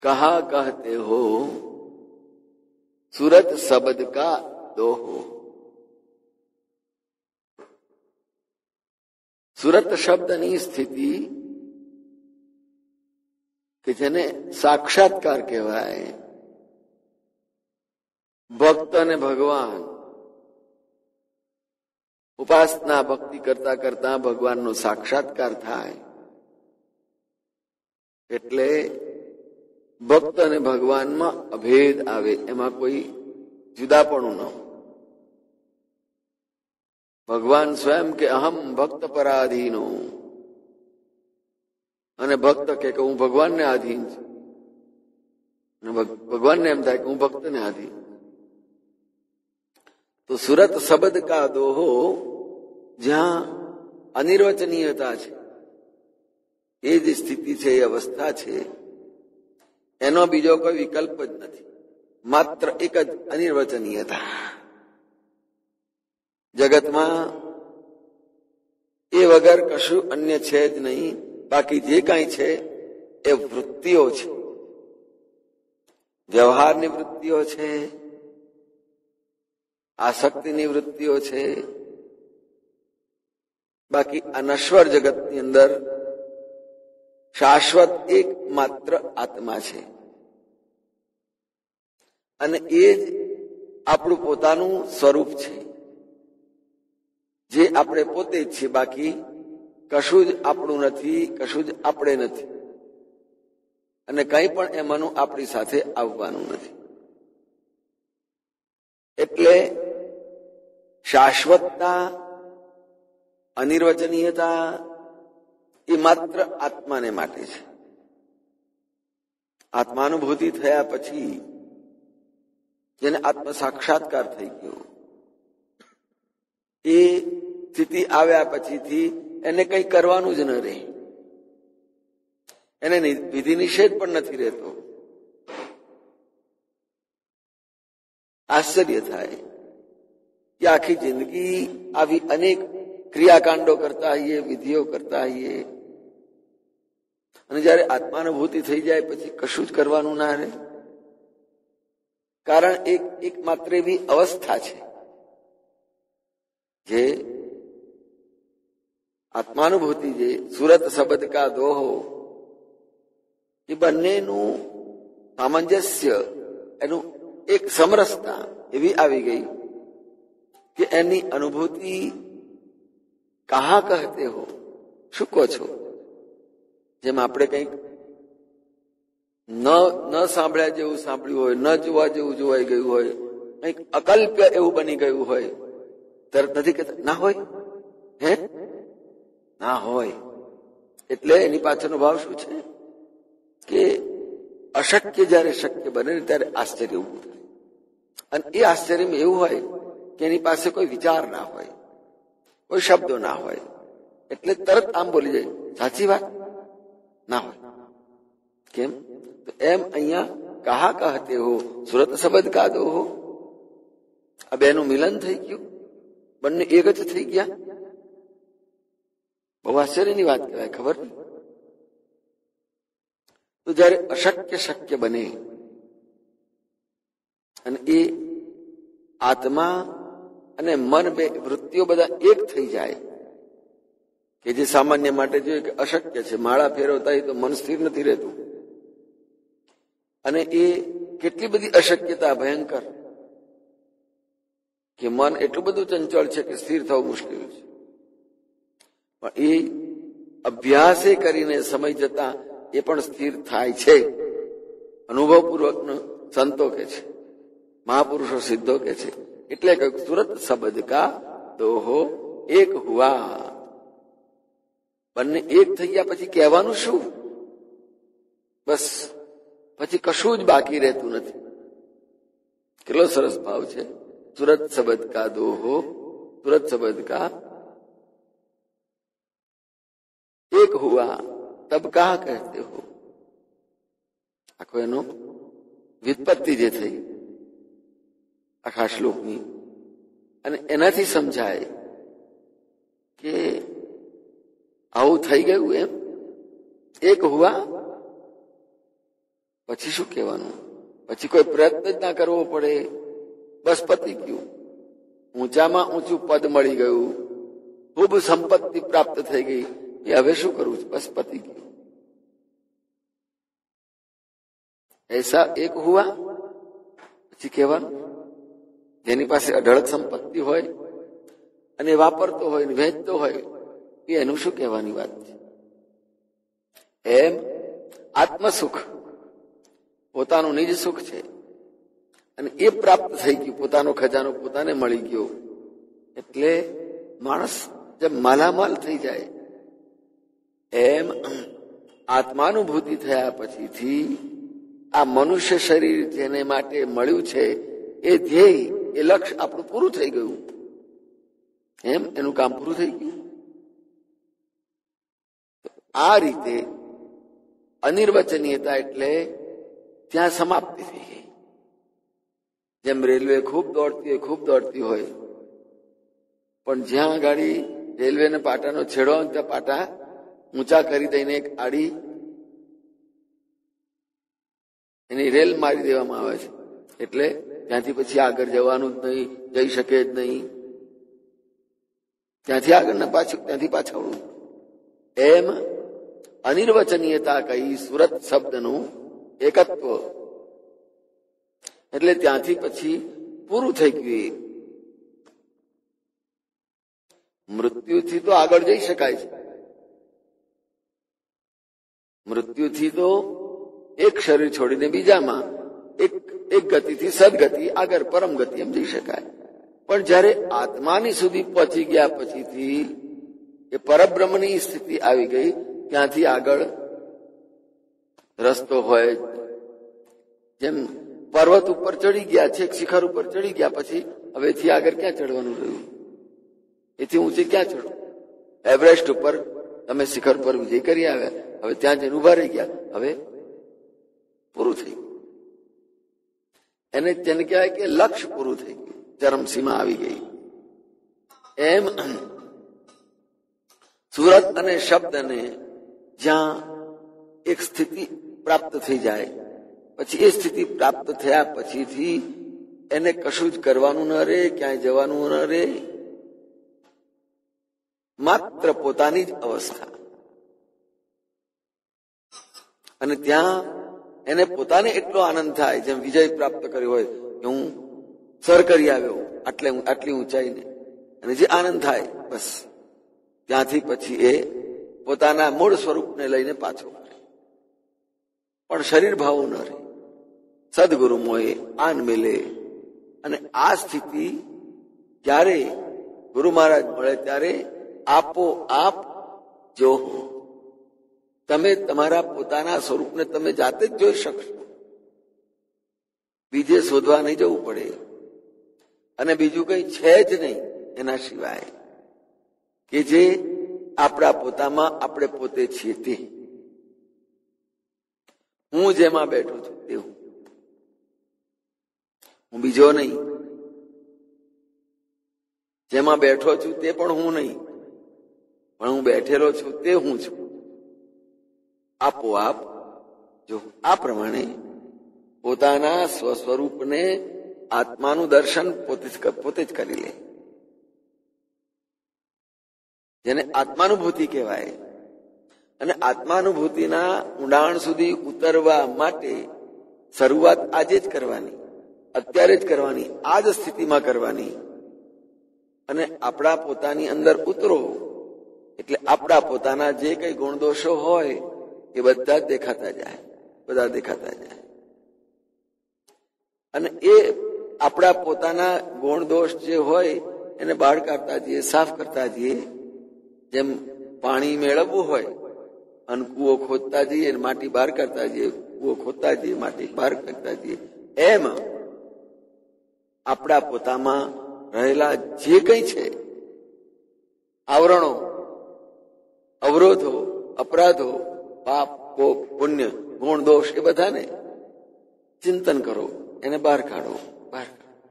कहा कहते हो सूरत शब्द का दोहो। સુરત શબ્દની સ્થિતિ કે જેને સાક્ષાત્કાર કહેવાય, ભક્ત અને ભગવાન ઉપાસના ભક્તિ કરતા કરતા ભગવાનનો સાક્ષાત્કાર થાય એટલે ભક્ત અને ભગવાનમાં અભેદ આવે, એમાં કોઈ જુદાપણું ન હોય. ભગવાન સ્વયં કે અહમ ભક્ત પરાધીનો, અને ભક્ત કે હું ભગવાનને આધીન છું, અને ભગવાનને એમ થાય કે હું ભક્તને આધીન. તો સુરત શબ્દ કા દોહો, જ્યાં અનિર્વચનીયતા છે, એ જ સ્થિતિ છે, એ અવસ્થા છે, એનો બીજો કોઈ વિકલ્પ જ નથી, માત્ર એક જ અનિર્વચનીયતા. જગતમાં એ વગર કશું અન્ય છે જ નહીં. બાકી જે કાંઈ છે એ વૃત્તિઓ છે, વ્યવહારની વૃત્તિઓ છે, આસક્તિની વૃત્તિઓ છે. બાકી આ નશ્વર જગતની અંદર શાશ્વત એક માત્ર આત્મા છે, અને એ જ આપણું પોતાનું સ્વરૂપ છે, જે આપણે પોતે જ છીએ. બાકી કશું જ આપણું નથી, કશું જ આપણે નથી, અને કંઈ પણ એમાંનું આપણી સાથે આવવાનું નથી. એટલે શાશ્વતતા, અનિર્વચનીયતા એ માત્ર આત્માને માટે છે. આત્માનુભૂતિ થયા પછી, જેને આત્મ સાક્ષાત્કાર થઈ ગયો, એ સ્થિતિ આવ્યા પછીથી એને કંઈ કરવાનું જ ન રહે, એને વિધિ નિષેધ પણ નથી રહેતો. આશ્ચર્ય થાય કે આખી જિંદગી આવી અનેક ક્રિયાકાંડો કરતા હોઈએ, વિધિઓ કરતા હોઈએ, અને જયારે આત્માનુભૂતિ થઈ જાય પછી કશું જ કરવાનું ના રહે. કારણ એક માત્ર એવી અવસ્થા છે જે આત્માનુભૂતિ, જે સુરત શબ્દ કા દોહો, એ બંનેનું સામંજસ્ય, એનું એક સમરસતા એવી આવી ગઈ કે એની અનુભૂતિ કહા કહેતે હો, શું કહો છો. જેમ આપણે કંઈક ન સાંભળ્યા જેવું સાંભળ્યું હોય, ન જોવા જેવું જોવાઈ ગયું હોય, કંઈક અકલ્પ્ય એવું બની ગયું હોય, તરત નથી કહેતા ના હોય, હે ના હોય. એટલે એની પાછળનો ભાવ શું છે કે અશક્ય જયારે શક્ય બને ત્યારે આશ્ચર્ય ઉભું થાય. અને એ આશ્ચર્યમાં એવું હોય કે એની પાસે કોઈ વિચાર ના હોય, કોઈ શબ્દો ના હોય, એટલે તરત આમ બોલી જાય સાચી વાત ના હોય. કેમ? તો એમ અહીંયા કહા કહેતે હો સુરત શબ્દ કા દો હો, આ બેનું મિલન થઈ ગયું, બંને એક જ થઈ ગયા. બહુ આશ્ચર્યની વાત કહેવાય, ખબર નહીં. તો જયારે અશક્ય શક્ય બને અને એ આત્મા અને મન, બે વૃત્તિઓ બધા એક થઈ જાય, કે જે સામાન્ય માટે જોઈએ કે અશક્ય છે, માળા ફેરવતા તો મન સ્થિર નથી રહેતું, અને એ કેટલી બધી અશક્યતા ભયંકર, કે મન એટલું બધું ચંચળ છે કે સ્થિર થવું મુશ્કેલ છે. પણ એ અભ્યાસે કરીને સમય જતા એ પણ સ્થિર થાય છે. અનુભવપૂર્વક સંતો કે છે, મહાપુરુષો સિદ્ધો કે છે. એટલે કહ્યું સુરત શબ્દ કા દોહો એક હુઆ. બંને એક થઈ ગયા પછી કહેવાનું શું? બસ પછી કશું જ બાકી રહેતું નથી. કેટલો સરસ ભાવ છે. સુરત શબ્દ કા દોહો, સુરત શબ્દ કા એક હુઆ તબ કહા કહેતે હો. આખો એનો વ્યુત્પત્તિ જે થઈ આખા શ્લોકની, અને એનાથી સમજાય કે આવું થઈ ગયું. એમ એક હુઆ પછી શું કહેવાનું? પછી કોઈ પ્રયત્ન જ ના કરવો પડે, બસ પતી ગયું. ઊંચામાં ઊંચું પદ મળી ગયું, ખૂબ સંપત્તિ પ્રાપ્ત થઈ ગઈ, એ હવે શું કરવું છે? બસ પતી ગયું. એસા એક હુઆ. પછી કહેવાનું જેની પાસે અઢળક સંપત્તિ હોય અને વાપરતો હોય ને વહેંચતો હોય, એનું શું કહેવાની વાત છે? એમ આત્મસુખ પોતાનું નિજ સુખ છે અને એ પ્રાપ્ત થઈ ગયું, પોતાનો ખજાનો પોતાને મળી ગયો. એટલે માણસ જેમ માલામાલ થઈ જાય, એમ આત્માનુભૂતિ થયા પછીથી આ મનુષ્ય શરીર જેને માટે મળ્યું છે, એ ધ્યેય, એ લક્ષ્ય આપણું પૂરું થઈ ગયું. એમ એનું કામ પૂરું થઈ ગયું. આ રીતે અનિર્વચનીયતા એટલે ત્યાં સમાપ્તિ થઈ ગઈ. જેમ રેલવે ખૂબ દોડતી હોય, પણ જ્યાં ગાડી રેલવેને પાટાનો છેડો, ત્યાં પાટા ઊંચા કરી દઈને એક આડી એની રેલ મારી દેવામાં આવે છે. એટલે ત્યાંથી પછી આગળ જવાનું જ નહીં, જઈ શકે જ નહીં. ત્યાંથી આગળ ને પાછું, ત્યાંથી પાછળ. એમ અનિર્વચનીયતા કહી સુરત શબ્દનું એકત્વ. એટલે ત્યાંથી પછી પૂરું થઈ ગયું. મૃત્યુથી તો આગળ જઈ શકાય છે. મૃત્યુથી તો એક શરીર છોડીને બીજામાં, એક ગતિથી સદગતિ, આગળ પરમ ગતિ એમ જઈ શકાય. પણ જયારે આત્માની સુધી પહોંચી ગયા પછીથી એ પરબ્રહ્મની સ્થિતિ આવી ગઈ, ત્યાંથી આગળ રસ્તો હોય. જેમ પર્વત ઉપર ચડી ગયા છે, શિખર ઉપર ચડી ગયા, પછી હવેથી આગળ ક્યાં ચડવાનું રહ્યું? એથી ઊંચે ક્યાં ચડો? એવરેસ્ટ ઉપર તમે શિખર પર વિજય કરી આવ્યા, હવે ત્યાં જઈને ઉભા રહી ગયા, હવે પૂરું થઈ ગયું. તેને કહેવાય કે લક્ષ્ય પૂરું થઈ ગયું, ચરમસીમા આવી ગઈ. એમ સુરત અને શબ્દને જ્યાં એક સ્થિતિ પ્રાપ્ત થઈ જાય, પછી એ સ્થિતિ પ્રાપ્ત થયા પછીથી એને કશું જ કરવાનું ન રહે, ક્યાંય જવાનું ન રહે, માત્ર પોતાની જ અવસ્થા. અને ત્યાં એને પોતાને એટલો આનંદ થાય, જેમ વિજય પ્રાપ્ત કર્યો હોય કે હું સર કરી આવ્યો આટલી ઊંચાઈને, અને જે આનંદ થાય, બસ ત્યાંથી પછી એ પોતાના મૂળ સ્વરૂપને લઈને પાછો ફરે. પણ શરીર ભાવો ન રહે. સદગુરુ મોએ આન મેલે. અને આ સ્થિતિ જ્યારે ગુરુ મહારાજ મળે ત્યારે આપોઆપ જોહો. તમે તમારા પોતાના સ્વરૂપને તમે જાતે જ જોઈ શકશો. બીજે શોધવા નહીં જવું પડે. અને બીજું કઈ છે જ નહીં એના સિવાય, કે જે આપણા પોતામાં આપણે પોતે છીએ તે. હું જેમાં બેઠો છું તે હું બીજો નહીં. જેમાં બેઠો છું તે પણ હું નહીં, પણ હું બેઠેલો છું તે હું છું. આપોઆપ જો આ પ્રમાણે પોતાના સ્વસ્વરૂપને, આત્માનું દર્શન પોતે જ કરી લે, જેને આત્માનુભૂતિ કહેવાય. અને આત્માનુભૂતિના ઊંડાણ સુધી ઉતરવા માટે શરૂઆત આજે જ કરવાની, અત્યારે જ કરવાની, આ જ સ્થિતિમાં કરવાની. અને આપણા પોતાની અંદર ઉતરો એટલે આપણા પોતાના જે કઈ ગુણદોષો હોય એ બધા જ દેખાતા જાય, બધા દેખાતા જાય. અને એ આપણા પોતાના ગુણ દોષ જે હોય એને બહાર કાઢતા જઈએ, સાફ કરતા જઈએ. જેમ પાણી મેળવવું હોય અને કૂવો ખોદતા જઈએ, માટી બહાર કરતા જઈએ, કૂવો ખોદતા જઈએ, માટી બહાર કરતા જઈએ, એમ આપણા પોતામાં રહેલા જે કઈ છે આવરણો, અવરોધો, અપરાધો, પાપ, કોપ, પુણ્ય, ગુણ, દોષ, એ બધાને ચિંતન કરો, એને બહાર કાઢો, બહાર કાઢો.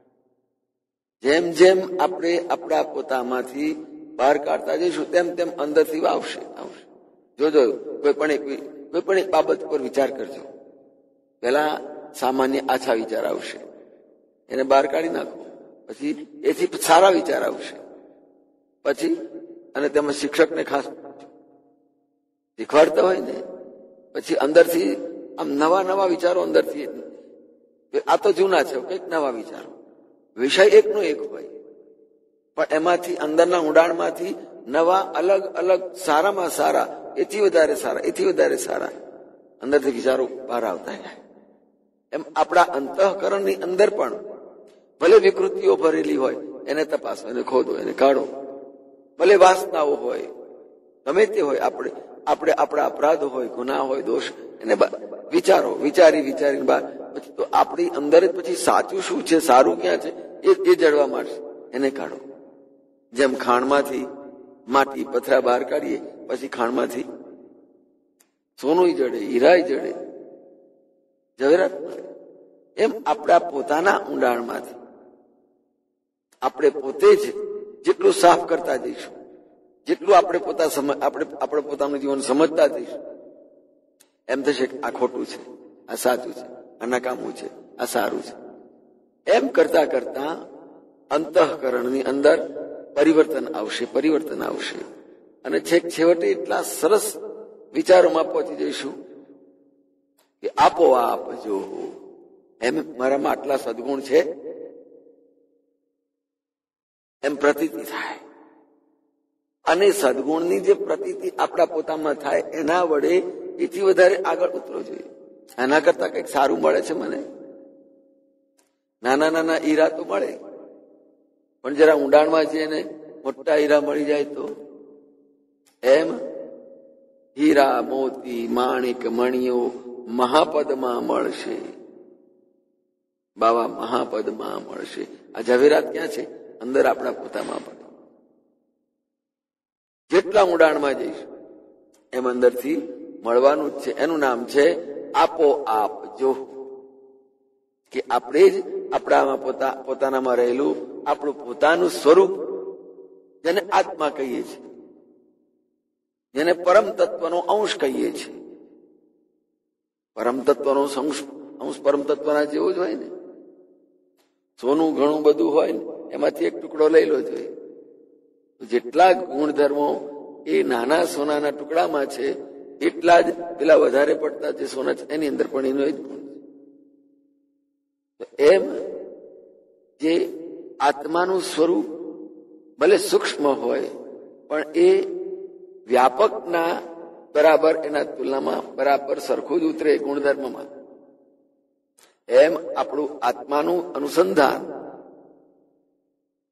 જેમ જેમ આપણે આપણા પોતામાંથી બહાર કાઢતા જઈશું તેમ તેમ અંદરથી આવશે. જોજો કોઈ પણ એક બાબત પર વિચાર કરજો. પેલા સામાન્ય આછા વિચાર આવશે, એને બહાર કાઢી નાખો, પછી એથી સારા વિચાર આવશે, પછી અને તેમાં શિક્ષકને ખાસ શીખવાડતા હોય ને, પછી અંદરથી આમ નવા નવા વિચારો અંદરથી, આ તો જૂના છે, કંઈક નવા વિચારો, વિષય એકનો એક હોય, પણ એમાંથી અંદરના ઊંડાણમાંથી નવા અલગ અલગ સારામાં સારા, એથી વધારે સારા, એથી વધારે સારા અંદરથી વિચારો બહાર આવતા જાય. એમ આપણા અંતઃકરણની અંદર પણ ભલે વિકૃતિઓ ભરેલી હોય એને તપાસો, એને ખોદો, એને કાઢો, ભલે વાસનાઓ હોય, ગમે તે હોય, આપણે આપણા અપરાધો હોય, ગુના હોય, દોષ, એને વિચારો, વિચારીને પછી તો આપણી અંદર જ પછી સાચું શું છે, સારું ક્યાં છે એ જડવા માંડશે, એને કાઢો. જેમ ખાણમાંથી માટી પથરા બહાર કાઢીએ, પછી ખાણમાંથી સોનું જડે, હીરા જડે, જવેરાત મળે. એમ આપણા પોતાના ઊંડાણમાંથી આપણે પોતે જ જેટલું સાફ કરતા જઈશું, જેટલું આપણે પોતાનું જીવન સમજતા જઈશું, એમ થશે કે આ ખોટું છે, આ સાચું છે, આ નકામું છે, આ સારું છે. એમ કરતા કરતા અંતઃકરણની અંદર પરિવર્તન આવશે અને છેક છેવટે એટલા સરસ વિચારોમાં પહોંચી જઈશું કે આપોઆપ જો એમ મારામાં આટલા સદગુણ છે એમ પ્રતીતિ થાય. અને સદગુણની જે પ્રતીતિ આપણા પોતામાં થાય એના વડે એથી વધારે આગળ ઉતરવો જોઈએ. એના કરતા કંઈક સારું મળે છે મને, નાના નાના હીરા તો મળે, પણ જરા ઊંડાણમાં જઈને મોટા હીરા મળી જાય તો, એમ હીરા મોતી માણિક મણિયો મહાપદમાં મળશે, બાવા મહાપદમાં મળશે. આ ઝવેરાત ક્યાં છે? અંદર આપણા પોતામાં પડે. જેટલા ઊંડાણમાં જઈશું એમ અંદરથી મળવાનું જ છે. એનું નામ છે આપોઆપ જો, કે આપણે જ આપણામાં પોતાનામાં રહેલું આપણું પોતાનું સ્વરૂપ, જેને આત્મા કહીએ છીએ, જેને પરમ તત્વનો અંશ કહીએ છીએ. પરમ તત્વનો અંશ પરમ તત્વના જેવો જ હોય ને. સોનું ઘણું બધું હોય ને, એમાંથી એક ટુકડો લઈ લો જોઈએ. જેટલા ગુણધર્મો એ નાના સોનાના ટુકડામાં છે, એટલા જ પેલા વધારે પડતા જે સોના છે એની અંદર પણ એનો જ ગુણ છે. એમ જે આત્માનું સ્વરૂપ ભલે સૂક્ષ્મ હોય, પણ એ વ્યાપકના બરાબર, એના તુલનામાં બરાબર સરખું જ ઉતરે ગુણધર્મમાં. એમ આપણું આત્માનું અનુસંધાન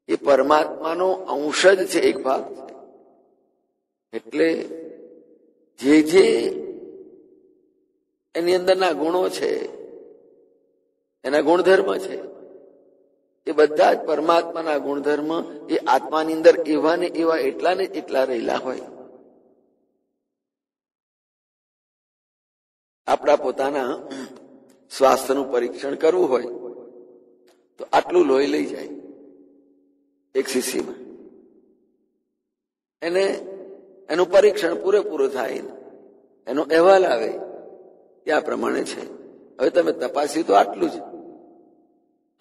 એ પરમાત્માનો અંશ જ છે, એક ભાગ છે. એટલે જે એની અંદરના ગુણો છે, એના ગુણધર્મ છે, એ બધા જ પરમાત્માના ગુણધર્મ એ આત્માની અંદર એવા ને એવા એટલા ને એટલા રહેલા હોય. આપણા પોતાના સ્વાસ્થ્યનું પરીક્ષણ કરવું હોય તો આટલું લોહી લઈ જાય એક શીશીમાં, એનું પરીક્ષણ પૂરેપૂરું થાય, એનો અહેવાલ આવે કે આ પ્રમાણે છે. હવે તમે તપાસ્યું તો આટલું જ,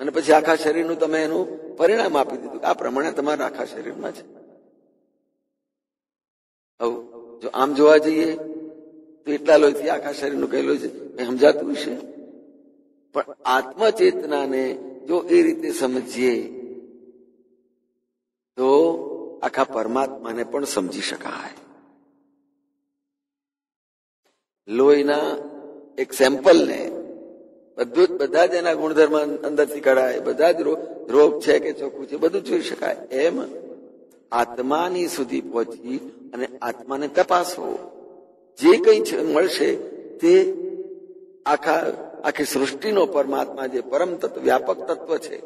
અને પછી આખા શરીરનું તમે એનું પરિણામ આપી દીધું, આ પ્રમાણે તમારા આખા શરીરમાં છે. હવે જો આમ જોવા જઈએ તો એટલા લોહીથી આખા શરીરનું કહેલું છે સમજાતું છે. પણ આત્મચેતનાને જો એ રીતે સમજીએ તો આખા પરમાત્માને પણ સમજી શકાય. લોહીના એક સેમ્પલને બધા જ એના ગુણધર્મ અંદરથી કઢાય, બધા જ રોગ છે કે ચોખ્ખું છે બધું જોઈ શકાય. એમ આત્માની સુધી પહોંચી અને આત્માને તપાસો, જે કંઈ મળશે તે આખી સૃષ્ટિનો પરમાત્મા જે પરમ તત્વ, વ્યાપક તત્વ છે,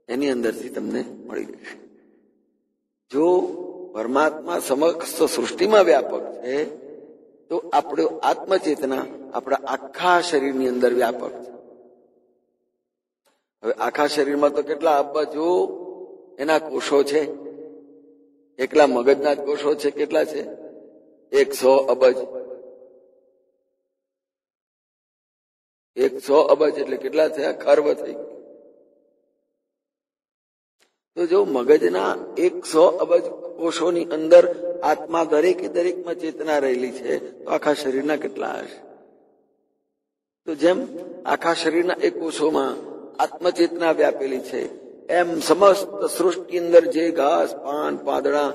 એની અંદરથી તમને મળી જશે. જો પરમાત્મા સમગ્ર સૃષ્ટિમાં વ્યાપક છે તો આપણો આત્મચેતના આપણા આખા શરીરની અંદર વ્યાપક છે. હવે આખા શરીરમાં તો કેટલા અબજો એના કોષો છે, એકલા મગજના જ કોષો છે, કેટલા છે? 100 અબજ. 100 અબજ એટલે કેટલા થયા? ખર્વ થઈ ગયું. તો જો મગજના 100 અબજ કોષોની અંદર આત્મા દરેકે દરેકમાં ચેતના રહેલી છે, તો આખા શરીરના કેટલા હશે? તો જેમ આખા શરીરના એક કોષોમાં આત્મચેતના વ્યાપેલી છે, એમ સમસ્ત સૃષ્ટિ અંદર જે ઘાસ, પાન, પાંદડા,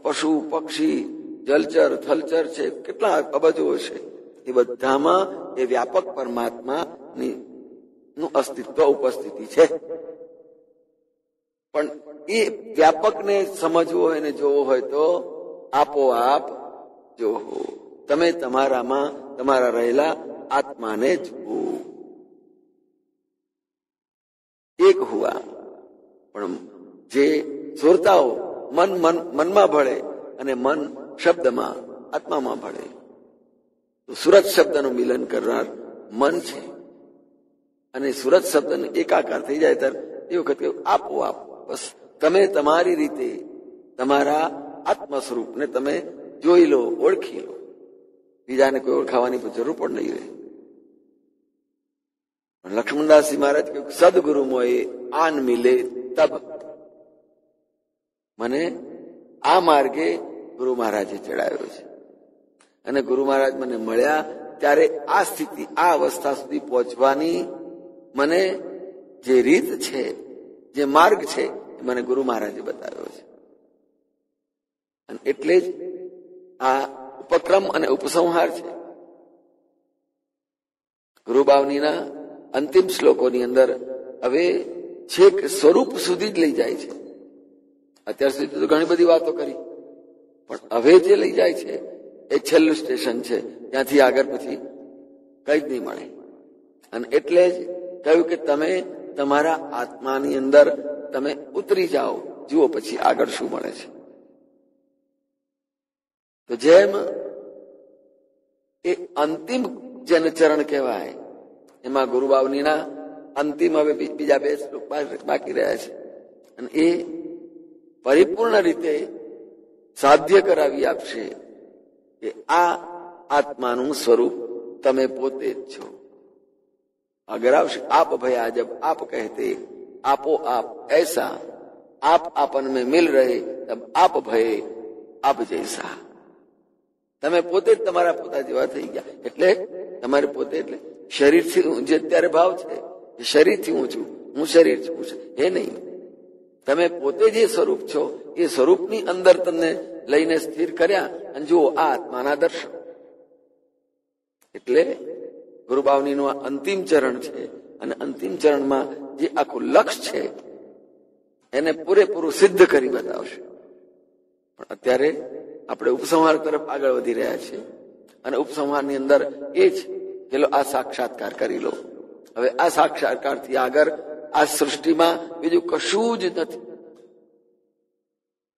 પશુ, પક્ષી, જલચર, થલચર છે, કેટલા અબજો હશે? એ બધામાં એ વ્યાપક પરમાત્માનું અસ્તિત્વ, ઉપસ્થિતિ છે. પણ એ વ્યાપકને સમજવો હોય ને જોવો હોય તો આપોઆપ જોવો. તમે તમારામાં તમારા રહેલા આત્માને જુઓ. એક હુઆ. પણ જે સુરતાઓ મનમાં ભળે અને મન શબ્દમાં, આત્મામાં ભળે, તો સુરત શબ્દનું મિલન કરનાર મન છે. અને સુરત શબ્દનો એકાકાર થઈ જાય ત્યારે એ વખતે આપોઆપ બસ તમે તમારી રીતે તમારા આત્મ સ્વરૂપને તમે જોઈ લો, ઓળખી લો. બીજાને કોઈ ઓળખાવાની જરૂર પણ નહીં રહે. લક્ષ્મણદાસજી મહારાજ કહ્યું, સદગુરુ મોએ આન મિલે તબ. મને આ માર્ગે ગુરુ મહારાજે ચડાવ્યો છે, અને ગુરુ મહારાજ મને મળ્યા ત્યારે આ સ્થિતિ, આ અવસ્થા સુધી પહોંચવાની મને જે રીત છે, જે માર્ગ છે, એ મને ગુરુ મહારાજે બતાવ્યો છે. અને એટલે જ આ ઉપક્રમ અને ઉપસંહાર છે. ગુરુબાવનીના અંતિમ શ્લોકોની અંદર હવે છેક સ્વરૂપ સુધી જ લઈ જાય છે. અત્યાર સુધી તો ઘણી બધી વાતો કરી, પણ હવે જે લઈ જાય છે એ છેલ્લું સ્ટેશન છે. ત્યાંથી આગળ પછી કઈ જ નહીં મળે. અને એટલે જ કહ્યું કે તમે તમારા આત્માની અંદર તમે ઉતરી જાઓ, જુઓ પછી આગળ શું મળે છે. તો જેમ એ અંતિમ જેને ચરણ કહેવાય, એમાં ગુરુબાવનીના અંતિમ હવે બીજા 2 શ્લોક બાકી રહ્યા છે, અને એ પરિપૂર્ણ રીતે સાધ્ય કરાવી આપશે કે આ આત્માનું સ્વરૂપ તમે પોતે જ છો. અગર આવશે આપ ભયા જબ આપ કહેતે આપો આપ ऐसा, आप आपन में मिल रहे तब आप भये आप जैसा. તમે પોતે જ તમારા પોતા જેવા થઈ ગયા. એટલે તમારે પોતે એટલે શરીરથી જે અત્યારે ભાવ છે, એ શરીરથી હું છું, હું શરીર છું, એ નહીં. તમે પોતે જે સ્વરૂપ છો એ સ્વરૂપની અંદર તમને લઈને સ્થિર કર્યા, અને જુઓ આ આત્માના દર્શન. એટલે ગુરુબાવનીનું આ અંતિમ ચરણ છે, અને અંતિમ ચરણમાં જે આખું લક્ષ્ય છે એને પૂરેપૂરું સિદ્ધ કરી બતાવશે. પણ અત્યારે આપણે ઉપસંહાર તરફ આગળ વધી રહ્યા છીએ, અને ઉપસંહારની અંદર એ જ કે લો આ સાક્ષાત્કાર કરી લો. હવે આ સાક્ષાત્કારથી આગળ આ સૃષ્ટિમાં બીજું કશું જ નથી.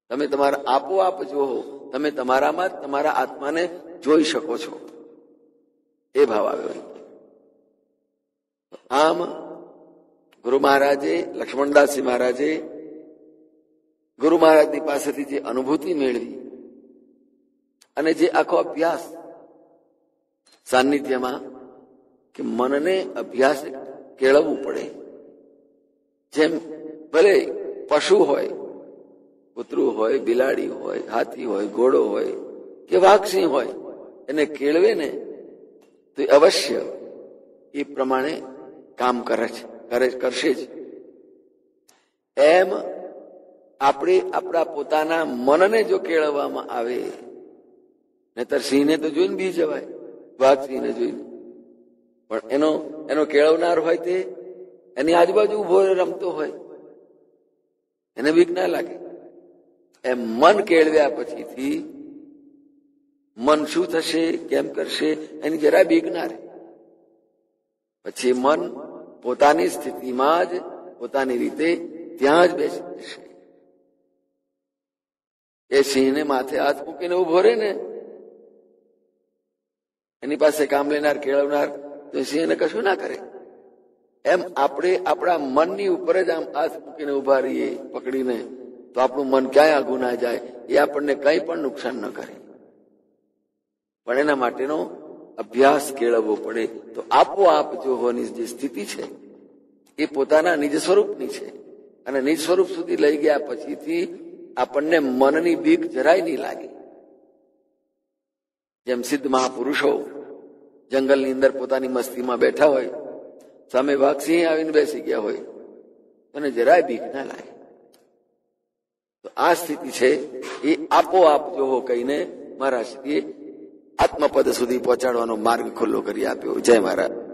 તમે તમારા આપોઆપ જુઓ, તમે તમારામાં તમારા આત્માને જોઈ શકો છો, એ ભાવ આવ્યો. આમ ગુરુ મહારાજે, લક્ષ્મણદાસજી મહારાજે ગુરુ મહારાજની પાસેથી જે અનુભૂતિ મેળવી, અને જે આખો અભ્યાસ સાનિધ્યમાં, કે મનને અભ્યાસ કેળવવું પડે. જેમ ભલે પશુ હોય, કૂતરું હોય, બિલાડી હોય, હાથી હોય, ઘોડો હોય કે વાઘસિંહ હોય, એને કેળવે ને તો અવશ્ય એ પ્રમાણે કામ કરશે જ. એમ આપણે આપણા પોતાના મનને જો કેળવવામાં આવે, નહીતર સિંહને તો જોઈને બી જવાય, વાઘસિંહને જોઈને, પણ એનો કેળવનાર હોય તે એની આજુબાજુ ઉભો રમતો હોય, એને બીક ના લાગે. એમ મન કેળવ્યા પછીથી મન શું થશે, કેમ કરશે, એની જરા બીક ના રહે. પછી મન પોતાની સ્થિતિમાં જ, પોતાની રીતે ત્યાં જ બેસી જશે. એ સિંહને માથે હાથ મૂકીને ઉભો રહે ને, એની પાસે કામ લેનાર, કેળવનાર, તો સિંહને કશું ના કરે. એમ આપણે આપણા મનની ઉપર જ આમ હાથ મૂકીને ઉભા રહીએ પકડીને, તો આપણું મન ક્યાંય આઘું ના જાય, એ આપણને કંઈ પણ નુકસાન ન કરે. પણ એના માટેનો અભ્યાસ કેળવવો પડે તો આપોઆપ જોવાની જે સ્થિતિ છે એ પોતાના નિજ સ્વરૂપની છે. અને નિજ સ્વરૂપ સુધી લઈ ગયા પછીથી આપણને મનની બીક જરાય નહીં લાગે. જેમ સિદ્ધ મહાપુરુષો જંગલની અંદર પોતાની મસ્તીમાં બેઠા હોય, સામે વાઘસિંહ આવીને બેસી ગયા હોય, અને જરાય બીક ના લાગે. તો આ સ્થિતિ છે એ આપોઆપ જોવો કહીને મહારાજ શ્રીએ આત્મપદ સુધી પહોંચાડવાનો માર્ગ ખુલ્લો કરી આપ્યો. જય મહારાજ.